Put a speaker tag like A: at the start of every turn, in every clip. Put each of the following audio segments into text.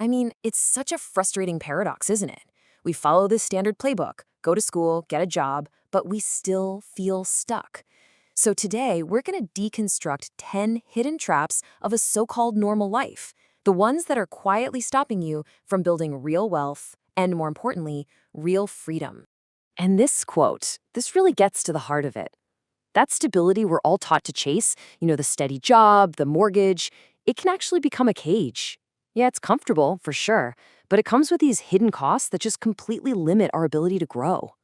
A: I mean, it's such a frustrating paradox, isn't it? We follow this standard playbook, go to school, get a job, but we still feel stuck. So today, we're going to deconstruct 10 hidden traps of a so-called normal life, the ones that are quietly stopping you from building real wealth and, more importantly, real freedom. And this quote, this really gets to the heart of it. That stability we're all taught to chase, the steady job, the mortgage, it can actually become a cage. Yeah, it's comfortable, for sure, but it comes with these hidden costs that just completely limit our ability to grow.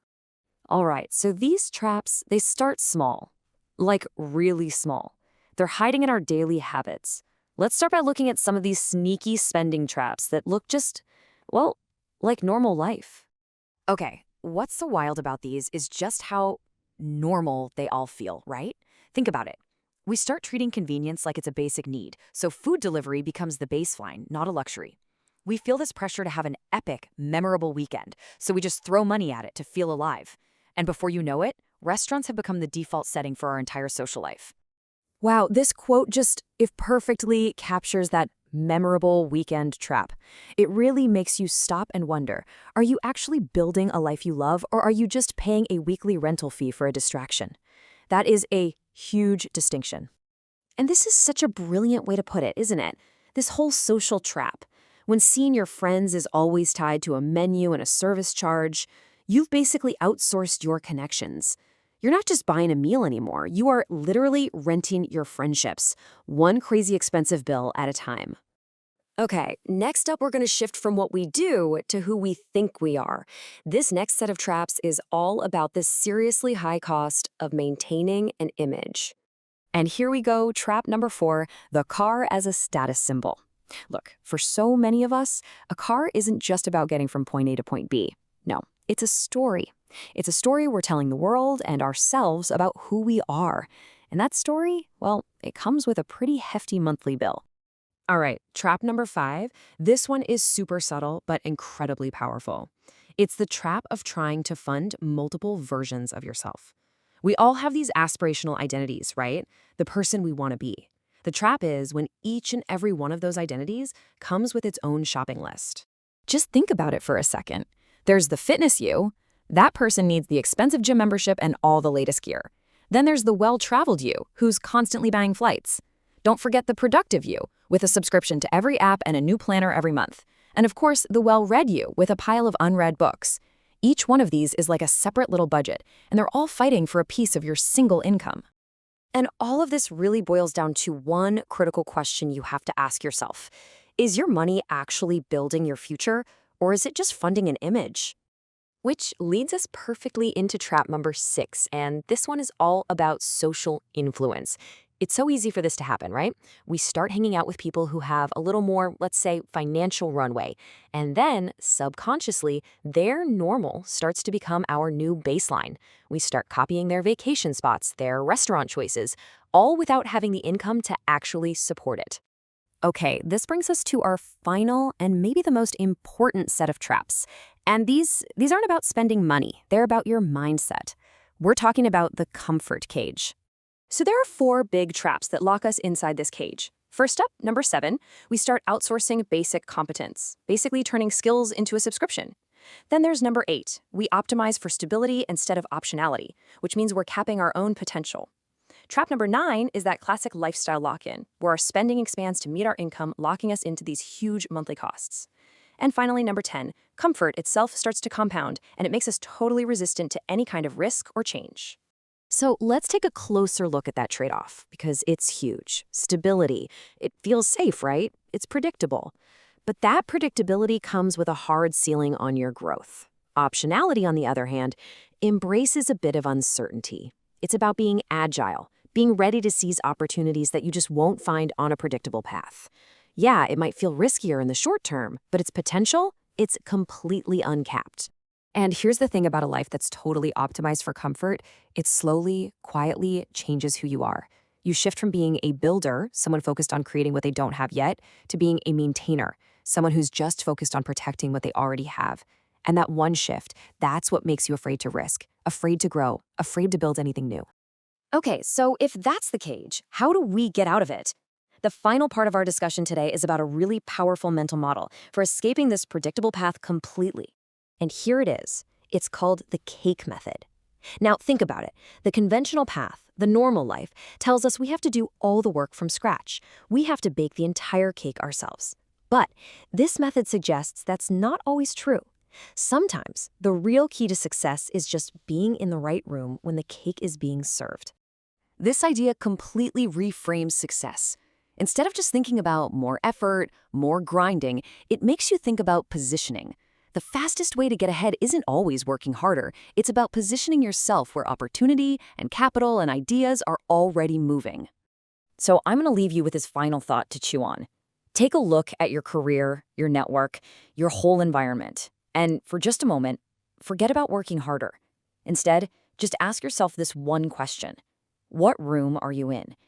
A: All right, so these traps, they start small, like really small. They're hiding in our daily habits. Let's start by looking at some of these sneaky spending traps that look just, well, like normal life. Okay, what's so wild about these is just how normal they all feel, right? Think about it. We start treating convenience like it's a basic need, so food delivery becomes the baseline, not a luxury. We feel this pressure to have an epic, memorable weekend, so we just throw money at it to feel alive. And before you know it, restaurants have become the default setting for our entire social life. Wow, this quote just, if perfectly captures that memorable weekend trap. It really makes you stop and wonder, are you actually building a life you love, or are you just paying a weekly rental fee for a distraction? That is a huge distinction. And this is such a brilliant way to put it, isn't it? This whole social trap. When seeing your friends is always tied to a menu and a service charge, you've basically outsourced your connections. You're not just buying a meal anymore. You are literally renting your friendships, one crazy expensive bill at a time. Okay, next up, we're going to shift from what we do to who we think we are. This next set of traps is all about the seriously high cost of maintaining an image. And here we go, trap number 4, the car as a status symbol. Look, for so many of us, a car isn't just about getting from point A to point B. No, it's a story. It's a story we're telling the world and ourselves about who we are. And that story, well, it comes with a pretty hefty monthly bill. All right, trap number 5. This one is super subtle, but incredibly powerful. It's the trap of trying to fund multiple versions of yourself. We all have these aspirational identities, right? The person we want to be. The trap is when each and every one of those identities comes with its own shopping list. Just think about it for a second. There's the fitness you. That person needs the expensive gym membership and all the latest gear. Then there's the well-traveled you, who's constantly buying flights. Don't forget the productive you, with a subscription to every app and a new planner every month. And of course, the well-read you, with a pile of unread books. Each one of these is like a separate little budget, and they're all fighting for a piece of your single income. And all of this really boils down to one critical question you have to ask yourself. Is your money actually building your future, or is it just funding an image? Which leads us perfectly into trap number 6, and this one is all about social influence. It's so easy for this to happen, right? We start hanging out with people who have a little more, let's say, financial runway. And then, subconsciously, their normal starts to become our new baseline. We start copying their vacation spots, their restaurant choices, all without having the income to actually support it. Okay, this brings us to our final and maybe the most important set of traps. And these aren't about spending money. They're about your mindset. We're talking about the comfort cage. So there are 4 big traps that lock us inside this cage. First up, number 7, we start outsourcing basic competence, basically turning skills into a subscription. Then there's number 8, we optimize for stability instead of optionality, which means we're capping our own potential. Trap number 9 is that classic lifestyle lock-in, where our spending expands to meet our income, locking us into these huge monthly costs. And finally, number 10, comfort itself starts to compound, and it makes us totally resistant to any kind of risk or change. So let's take a closer look at that trade-off, because it's huge. Stability. It feels safe, right? It's predictable. But that predictability comes with a hard ceiling on your growth. Optionality, on the other hand, embraces a bit of uncertainty. It's about being agile, being ready to seize opportunities that you just won't find on a predictable path. Yeah, it might feel riskier in the short term, but its potential, it's completely uncapped. And here's the thing about a life that's totally optimized for comfort. It slowly, quietly changes who you are. You shift from being a builder, someone focused on creating what they don't have yet, to being a maintainer, someone who's just focused on protecting what they already have. And that one shift, that's what makes you afraid to risk, afraid to grow, afraid to build anything new. Okay, so if that's the cage, how do we get out of it? The final part of our discussion today is about a really powerful mental model for escaping this predictable path completely. And here it is. It's called the cake method. Now, think about it. The conventional path, the normal life, tells us we have to do all the work from scratch. We have to bake the entire cake ourselves. But this method suggests that's not always true. Sometimes the real key to success is just being in the right room when the cake is being served. This idea completely reframes success. Instead of just thinking about more effort, more grinding, it makes you think about positioning. The fastest way to get ahead isn't always working harder. It's about positioning yourself where opportunity and capital and ideas are already moving. So I'm going to leave you with this final thought to chew on. Take a look at your career, your network, your whole environment. And for just a moment, forget about working harder. Instead, just ask yourself this one question. What room are you in?